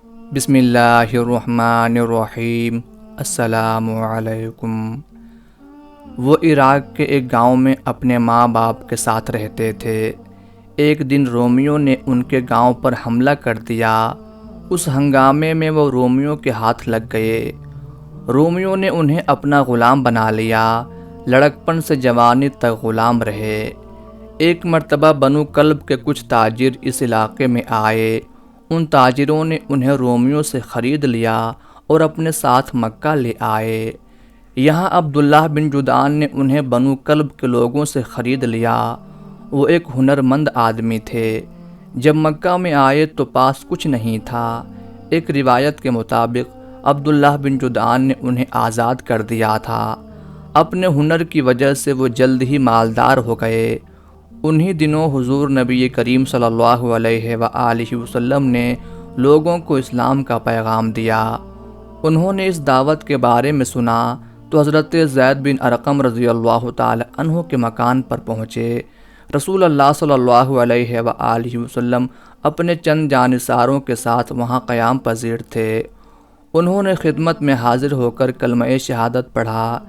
بسم اللہ الرحمن الرحیم۔ السلام علیکم۔ وہ عراق کے ایک گاؤں میں اپنے ماں باپ کے ساتھ رہتے تھے۔ ایک دن رومیوں نے ان کے گاؤں پر حملہ کر دیا۔ اس ہنگامے میں وہ رومیوں کے ہاتھ لگ گئے۔ رومیوں نے انہیں اپنا غلام بنا لیا۔ لڑکپن سے جوانی تک غلام رہے۔ ایک مرتبہ بنو کلب کے کچھ تاجر اس علاقے میں آئے۔ ان تاجروں نے انہیں رومیوں سے خرید لیا اور اپنے ساتھ مکہ لے آئے۔ یہاں عبداللہ بن جدعان نے انہیں بنو کلب کے لوگوں سے خرید لیا۔ وہ ایک ہنرمند آدمی تھے۔ جب مکہ میں آئے تو پاس کچھ نہیں تھا۔ ایک روایت کے مطابق عبداللہ بن جدعان نے انہیں آزاد کر دیا تھا۔ اپنے ہنر کی وجہ سے وہ جلد ہی مالدار ہو گئے۔ انہی دنوں حضور نبی کریم صلی اللہ علیہ وآلہ وسلم نے لوگوں کو اسلام کا پیغام دیا۔ انہوں نے اس دعوت کے بارے میں سنا تو حضرت زید بن ارقم رضی اللہ تعالی عنہ کے مکان پر پہنچے۔ رسول اللہ صلی اللہ علیہ وآلہ وسلم اپنے چند جانثاروں کے ساتھ وہاں قیام پذیر تھے۔ انہوں نے خدمت میں حاضر ہو کر کلمہ شہادت پڑھا۔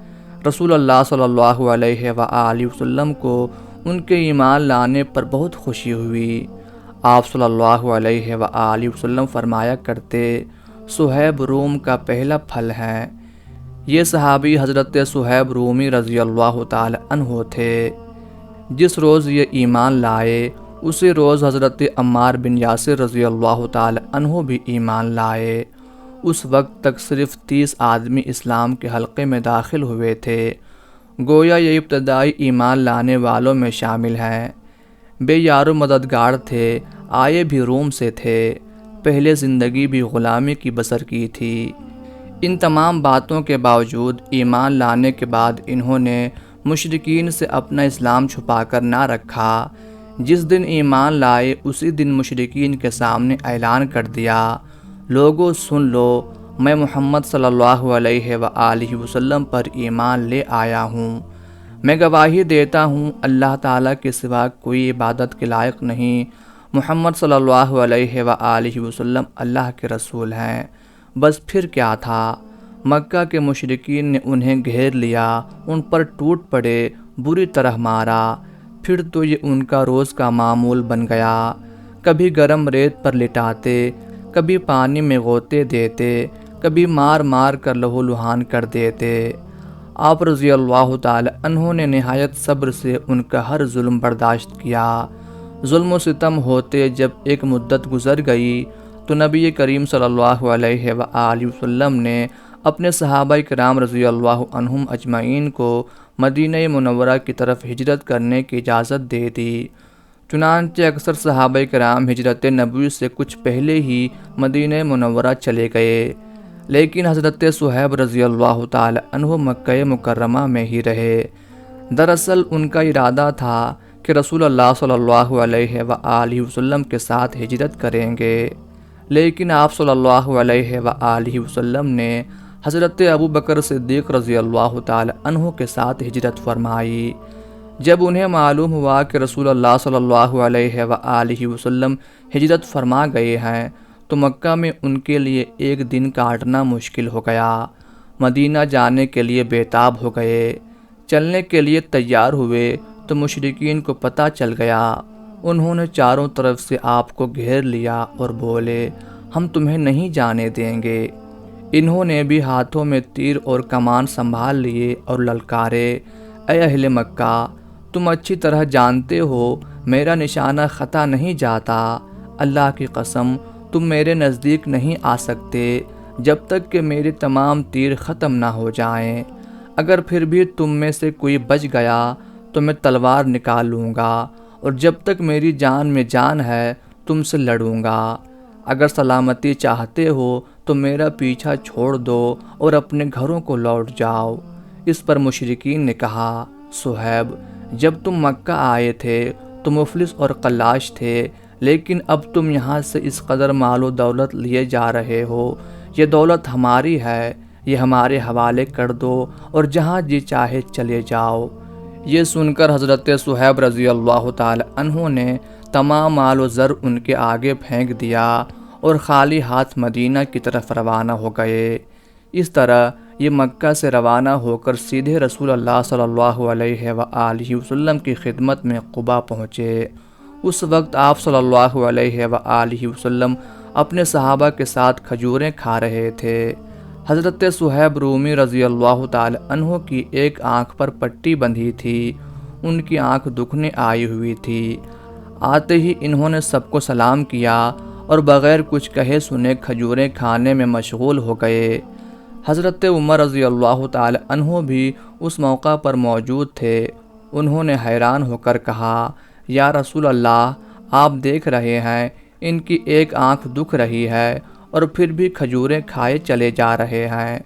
رسول اللہ صلی اللہ علیہ وآلہ وسلم کو ان کے ایمان لانے پر بہت خوشی ہوئی۔ آپ صلی اللہ علیہ وآلہ وسلم فرمایا کرتے، صہیب روم کا پہلا پھل ہے۔ یہ صحابی حضرت صہیب رومی رضی اللہ تعالی عنہ تھے۔ جس روز یہ ایمان لائے اسی روز حضرت عمار بن یاسر رضی اللہ تعالی عنہ بھی ایمان لائے۔ اس وقت تک صرف 30 آدمی اسلام کے حلقے میں داخل ہوئے تھے۔ گویا یہ ابتدائی ایمان لانے والوں میں شامل ہیں۔ بے یار و مددگار تھے، آئے بھی روم سے تھے، پہلے زندگی بھی غلامی کی بسر کی تھی۔ ان تمام باتوں کے باوجود ایمان لانے کے بعد انہوں نے مشرکین سے اپنا اسلام چھپا کر نہ رکھا۔ جس دن ایمان لائے اسی دن مشرکین کے سامنے اعلان کر دیا، لوگوں سن لو، میں محمد صلی اللہ علیہ وآلہ وسلم پر ایمان لے آیا ہوں۔ میں گواہی دیتا ہوں اللہ تعالیٰ کے سوا کوئی عبادت کے لائق نہیں، محمد صلی اللہ علیہ وآلہ وسلم اللہ کے رسول ہیں۔ بس پھر کیا تھا؟ مکہ کے مشرکین نے انہیں گھیر لیا، ان پر ٹوٹ پڑے، بری طرح مارا۔ پھر تو یہ ان کا روز کا معمول بن گیا۔ کبھی گرم ریت پر لٹاتے، کبھی پانی میں غوطے دیتے، کبھی مار مار کر لہو لہان کر دیتے۔ آپ رضی اللہ تعالی عنہ نے نہایت صبر سے ان کا ہر ظلم برداشت کیا۔ ظلم و ستم ہوتے جب ایک مدت گزر گئی تو نبی کریم صلی اللہ علیہ وآلہ وسلم نے اپنے صحابہ کرام رضی اللہ عنہم اجمعین کو مدینہ منورہ کی طرف ہجرت کرنے کی اجازت دے دی۔ چنانچہ اکثر صحابہ کرام ہجرت نبوی سے کچھ پہلے ہی مدینہ منورہ چلے گئے، لیکن حضرت صہیب رضی اللہ تعالی عنہ مکہ مکرمہ میں ہی رہے۔ دراصل ان کا ارادہ تھا کہ رسول اللہ صلی اللہ علیہ وآلہ وسلم کے ساتھ ہجرت کریں گے، لیکن آپ صلی اللہ علیہ وآلہ وسلم نے حضرت ابوبکر صدیق رضی اللہ تعالی عنہ کے ساتھ ہجرت فرمائی۔ جب انہیں معلوم ہوا کہ رسول اللہ صلی اللہ علیہ وآلہ وسلم ہجرت فرما گئے ہیں تو مکہ میں ان کے لیے ایک دن کاٹنا مشکل ہو گیا۔ مدینہ جانے کے لیے بےتاب ہو گئے۔ چلنے کے لیے تیار ہوئے تو مشرکین کو پتہ چل گیا۔ انہوں نے چاروں طرف سے آپ کو گھیر لیا اور بولے، ہم تمہیں نہیں جانے دیں گے۔ انہوں نے بھی ہاتھوں میں تیر اور کمان سنبھال لیے اور للکارے، اے اہل مکہ، تم اچھی طرح جانتے ہو میرا نشانہ خطا نہیں جاتا۔ اللہ کی قسم، تم میرے نزدیک نہیں آ سکتے جب تک کہ میرے تمام تیر ختم نہ ہو جائیں۔ اگر پھر بھی تم میں سے کوئی بچ گیا تو میں تلوار نکال لوں گا اور جب تک میری جان میں جان ہے تم سے لڑوں گا۔ اگر سلامتی چاہتے ہو تو میرا پیچھا چھوڑ دو اور اپنے گھروں کو لوٹ جاؤ۔ اس پر مشرکین نے کہا، صہیب، جب تم مکہ آئے تھے تو مفلس اور قلاش تھے، لیکن اب تم یہاں سے اس قدر مال و دولت لیے جا رہے ہو، یہ دولت ہماری ہے، یہ ہمارے حوالے کر دو اور جہاں جی چاہے چلے جاؤ۔ یہ سن کر حضرت صہیب رضی اللہ تعالی عنہ نے تمام مال و زر ان کے آگے پھینک دیا اور خالی ہاتھ مدینہ کی طرف روانہ ہو گئے۔ اس طرح یہ مکہ سے روانہ ہو کر سیدھے رسول اللہ صلی اللہ علیہ وآلہ وسلم کی خدمت میں قباء پہنچے۔ اس وقت آپ صلی اللہ علیہ وآلہ وسلم اپنے صحابہ کے ساتھ کھجوریں کھا رہے تھے۔ حضرت صہیب رومی رضی اللہ تعالی عنہ کی ایک آنکھ پر پٹی بندھی تھی، ان کی آنکھ دکھنے آئی ہوئی تھی۔ آتے ہی انہوں نے سب کو سلام کیا اور بغیر کچھ کہے سنے کھجوریں کھانے میں مشغول ہو گئے۔ حضرت عمر رضی اللہ تعالی عنہ بھی اس موقع پر موجود تھے۔ انہوں نے حیران ہو کر کہا، یا رسول اللہ، آپ دیکھ رہے ہیں ان کی ایک آنکھ دکھ رہی ہے اور پھر بھی کھجوریں کھائے چلے جا رہے ہیں۔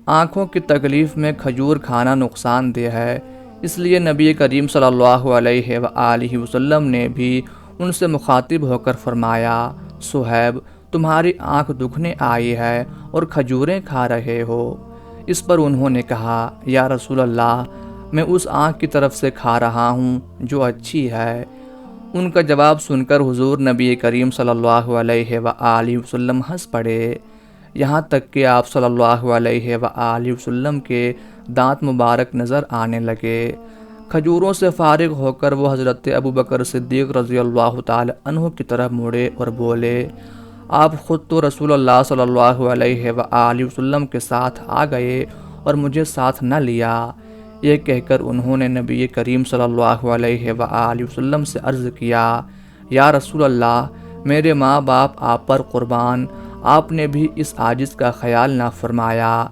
آنکھوں کی تکلیف میں کھجور کھانا نقصان دہ ہے، اس لیے نبی کریم صلی اللہ علیہ وآلہ وسلم نے بھی ان سے مخاطب ہو کر فرمایا، صہیب، تمہاری آنکھ دکھنے آئی ہے اور کھجوریں کھا رہے ہو۔ اس پر انہوں نے کہا، یا رسول اللہ، میں اس آنکھ کی طرف سے کھا رہا ہوں جو اچھی ہے۔ ان کا جواب سن کر حضور نبی کریم صلی اللہ علیہ وآلہ وسلم ہنس پڑے، یہاں تک کہ آپ صلی اللہ علیہ وآلہ وسلم کے دانت مبارک نظر آنے لگے۔ کھجوروں سے فارغ ہو کر وہ حضرت ابوبکر صدیق رضی اللہ تعالی عنہ کی طرف مڑے اور بولے، آپ خود تو رسول اللہ صلی اللہ علیہ وآلہ وسلم کے ساتھ آ گئے اور مجھے ساتھ نہ لیا۔ یہ کہہ کر انہوں نے نبی کریم صلی اللہ علیہ وآلہ وسلم سے عرض کیا، یا رسول اللہ، میرے ماں باپ آپ پر قربان، آپ نے بھی اس عاجز کا خیال نہ فرمایا۔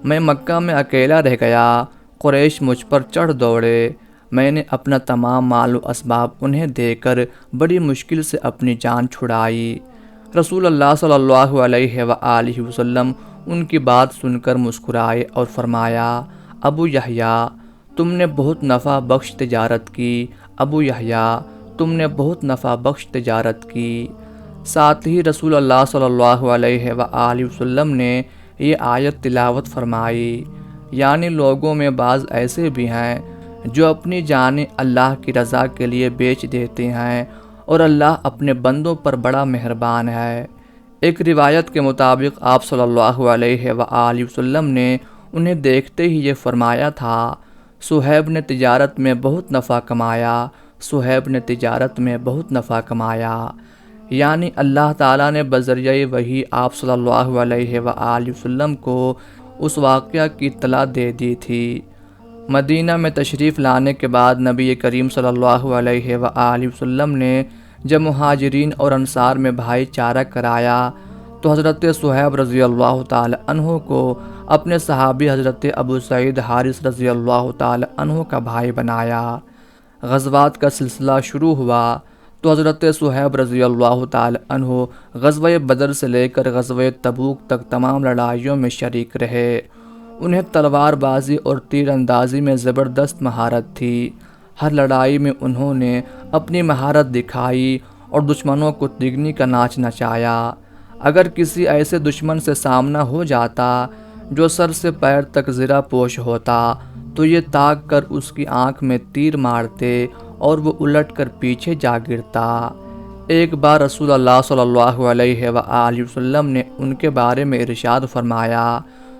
میں مکہ میں اکیلا رہ گیا، قریش مجھ پر چڑھ دوڑے، میں نے اپنا تمام مال و اسباب انہیں دے کر بڑی مشکل سے اپنی جان چھڑائی۔ رسول اللہ صلی اللہ علیہ وآلہ وسلم ان کی بات سن کر مسکرائے اور فرمایا، ابو یحییٰ، تم نے بہت نفع بخش تجارت کی، ابو یحییٰ، تم نے بہت نفع بخش تجارت کی۔ ساتھ ہی رسول اللہ صلی اللہ علیہ وآلہ وسلم نے یہ آیت تلاوت فرمائی، یعنی لوگوں میں بعض ایسے بھی ہیں جو اپنی جانیں اللہ کی رضا کے لیے بیچ دیتے ہیں اور اللہ اپنے بندوں پر بڑا مہربان ہے۔ ایک روایت کے مطابق آپ صلی اللہ علیہ وآلہ وسلم نے انہیں دیکھتے ہی یہ فرمایا تھا، صہیب نے تجارت میں بہت نفع کمایا، صہیب نے تجارت میں بہت نفع کمایا، یعنی اللہ تعالیٰ نے بذریعہ وحی آپ صلی اللہ علیہ وآلہ وسلم کو اس واقعہ کی اطلاع دے دی تھی۔ مدینہ میں تشریف لانے کے بعد نبی کریم صلی اللہ علیہ وآلہ وسلم نے جب مہاجرین اور انصار میں بھائی چارہ کرایا تو حضرت صہیب رضی اللہ تعالی عنہ کو اپنے صحابی حضرت ابو سعید حارث رضی اللہ تعالی عنہ کا بھائی بنایا۔ غزوات کا سلسلہ شروع ہوا تو حضرت صہیب رضی اللہ تعالی عنہ غزوہ بدر سے لے کر غزوہ تبوک تک تمام لڑائیوں میں شریک رہے۔ انہیں تلوار بازی اور تیر اندازی میں زبردست مہارت تھی۔ ہر لڑائی میں انہوں نے اپنی مہارت دکھائی اور دشمنوں کو تگنی کا ناچ نچایا۔ اگر کسی ایسے دشمن سے سامنا ہو جاتا جو سر سے پیر تک زرہ پوش ہوتا تو یہ تاک کر اس کی آنکھ میں تیر مارتے اور وہ الٹ کر پیچھے جا گرتا۔ ایک بار رسول اللہ صلی اللہ علیہ وآلہ وسلم نے ان کے بارے میں ارشاد فرمایا،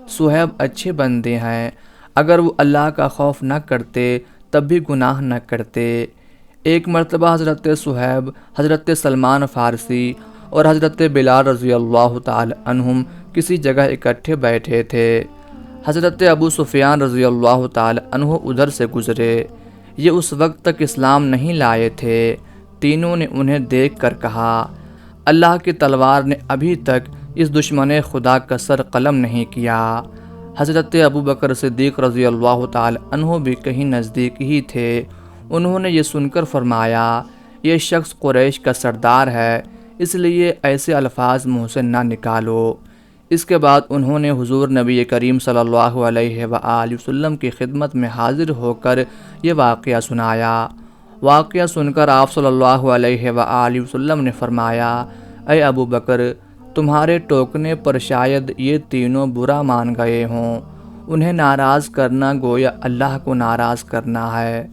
صہیب اچھے بندے ہیں، اگر وہ اللہ کا خوف نہ کرتے تب بھی گناہ نہ کرتے۔ ایک مرتبہ حضرت صہیب، حضرت سلمان فارسی اور حضرت بلال رضی اللہ تعالی عنہم کسی جگہ اکٹھے بیٹھے تھے۔ حضرت ابو سفیان رضی اللہ تعالی عنہ ادھر سے گزرے، یہ اس وقت تک اسلام نہیں لائے تھے۔ تینوں نے انہیں دیکھ کر کہا، اللہ کی تلوار نے ابھی تک اس دشمن خدا کا سر قلم نہیں کیا۔ حضرت ابوبکر صدیق رضی اللہ تعالی عنہ بھی کہیں نزدیک ہی تھے۔ انہوں نے یہ سن کر فرمایا، یہ شخص قریش کا سردار ہے، اس لیے ایسے الفاظ منہ سے نہ نکالو۔ اس کے بعد انہوں نے حضور نبی کریم صلی اللہ علیہ وآلہ وسلم کی خدمت میں حاضر ہو کر یہ واقعہ سنایا۔ واقعہ سن کر آپ صلی اللہ علیہ وآلہ وسلم نے فرمایا، اے ابو بکر، تمہارے ٹوکنے پر شاید یہ تینوں برا مان گئے ہوں، انہیں ناراض کرنا گویا اللہ کو ناراض کرنا ہے۔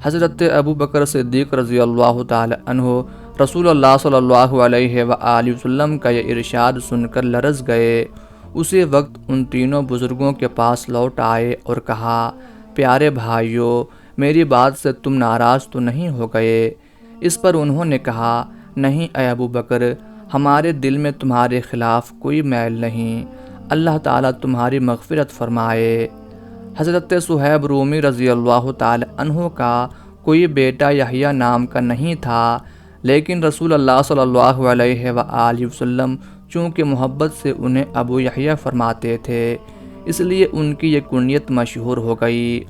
حضرت ابو بکر صدیق رضی اللہ تعالی عنہ رسول اللہ صلی اللہ علیہ وآلہ وسلم کا یہ ارشاد سن کر لرز گئے۔ اسی وقت ان تینوں بزرگوں کے پاس لوٹ آئے اور کہا، پیارے بھائیو، میری بات سے تم ناراض تو نہیں ہو گئے؟ اس پر انہوں نے کہا، نہیں اے ابو بکر، ہمارے دل میں تمہارے خلاف کوئی میل نہیں، اللہ تعالیٰ تمہاری مغفرت فرمائے۔ حضرت صہیب رومی رضی اللہ تعالی عنہ کا کوئی بیٹا یحییٰ نام کا نہیں تھا، لیکن رسول اللہ صلی اللہ علیہ وآلہ وسلم چونکہ محبت سے انہیں ابو یحییٰ فرماتے تھے، اس لیے ان کی یہ کنیت مشہور ہو گئی۔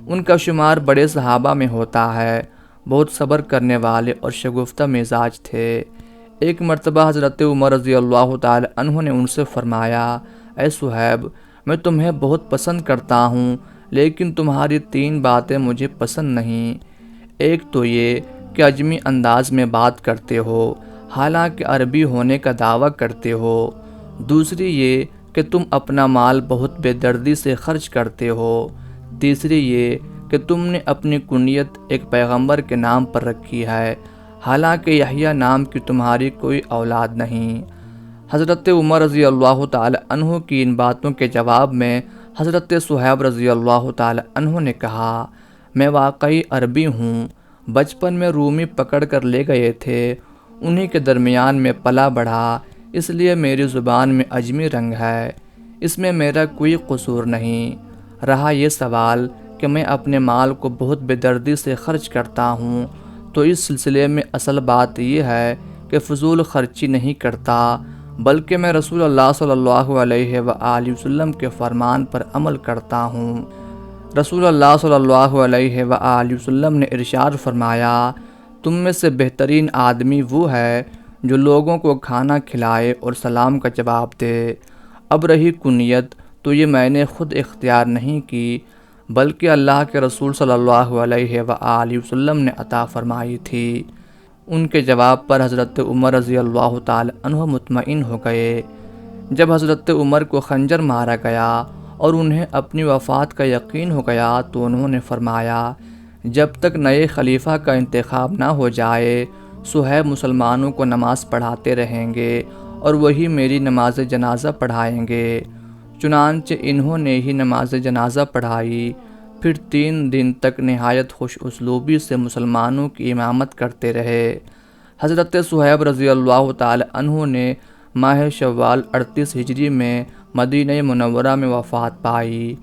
ان کا شمار بڑے صحابہ میں ہوتا ہے، بہت صبر کرنے والے اور شگفتہ مزاج تھے۔ ایک مرتبہ حضرت عمر رضی اللہ تعالی عنہ نے ان سے فرمایا، اے صہیب، میں تمہیں بہت پسند کرتا ہوں، لیکن تمہاری 3 باتیں مجھے پسند نہیں۔ ایک تو یہ کہ عجمی انداز میں بات کرتے ہو، حالانکہ عربی ہونے کا دعویٰ کرتے ہو۔ دوسری یہ کہ تم اپنا مال بہت بے دردی سے خرچ کرتے ہو۔ تیسری یہ کہ تم نے اپنی کنیت ایک پیغمبر کے نام پر رکھی ہے، حالانکہ یحییٰ نام کی تمہاری کوئی اولاد نہیں۔ حضرت عمر رضی اللہ تعالی عنہ کی ان باتوں کے جواب میں حضرت صہیب رضی اللہ تعالی عنہ نے کہا، میں واقعی عربی ہوں، بچپن میں رومی پکڑ کر لے گئے تھے، انہی کے درمیان میں پلا بڑھا، اس لیے میری زبان میں عجمی رنگ ہے، اس میں میرا کوئی قصور نہیں۔ رہا یہ سوال کہ میں اپنے مال کو بہت بے دردی سے خرچ کرتا ہوں، تو اس سلسلے میں اصل بات یہ ہے کہ فضول خرچی نہیں کرتا، بلکہ میں رسول اللہ صلی اللہ علیہ وآلہ وسلم کے فرمان پر عمل کرتا ہوں۔ رسول اللہ صلی اللہ علیہ وآلہ وسلم نے ارشاد فرمایا، تم میں سے بہترین آدمی وہ ہے جو لوگوں کو کھانا کھلائے اور سلام کا جواب دے۔ اب رہی کنیت، تو یہ میں نے خود اختیار نہیں کی، بلکہ اللہ کے رسول صلی اللہ علیہ وآلہ وسلم نے عطا فرمائی تھی۔ ان کے جواب پر حضرت عمر رضی اللہ تعالی عنہ مطمئن ہو گئے۔ جب حضرت عمر کو خنجر مارا گیا اور انہیں اپنی وفات کا یقین ہو گیا تو انہوں نے فرمایا، جب تک نئے خلیفہ کا انتخاب نہ ہو جائے، صہیب مسلمانوں کو نماز پڑھاتے رہیں گے اور وہی میری نماز جنازہ پڑھائیں گے۔ چنانچہ انہوں نے ہی نماز جنازہ پڑھائی، پھر 3 دن تک نہایت خوش اسلوبی سے مسلمانوں کی امامت کرتے رہے۔ حضرت صہیب رضی اللہ تعالی عنہ نے ماہ شوال 38 ہجری میں مدینہ منورہ میں وفات پائی،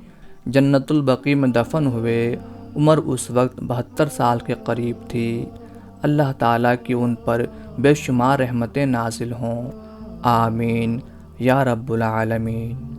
جنت البقیع میں دفن ہوئے۔ عمر اس وقت 72 سال کے قریب تھی۔ اللہ تعالیٰ کی ان پر بے شمار رحمتیں نازل ہوں، آمین یا رب العالمین۔